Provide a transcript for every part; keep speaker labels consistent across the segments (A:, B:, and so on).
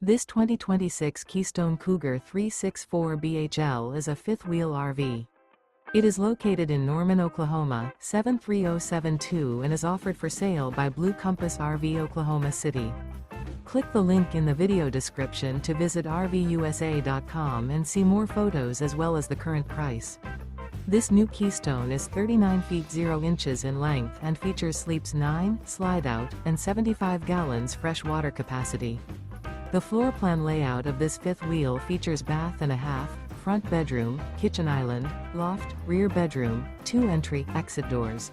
A: This 2026 Keystone Cougar 364 BHL is a fifth-wheel RV. It is located in Norman, Oklahoma, 73072 and is offered for sale by Blue Compass RV Oklahoma City. Click the link in the video description to visit RVUSA.com and see more photos as well as the current price. This new Keystone is 39 feet 0 inches in length and features sleeps 9, slide-out, and 75 gallons fresh water capacity. The floor plan layout of this fifth wheel features bath and a half, front bedroom, kitchen island, loft, rear bedroom, 2 entry/exit doors.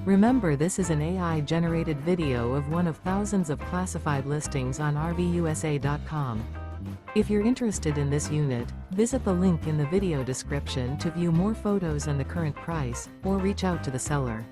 A: Remember, this is an AI-generated video of one of thousands of classified listings on RVUSA.com. If you're interested in this unit, visit the link in the video description to view more photos and the current price, or reach out to the seller.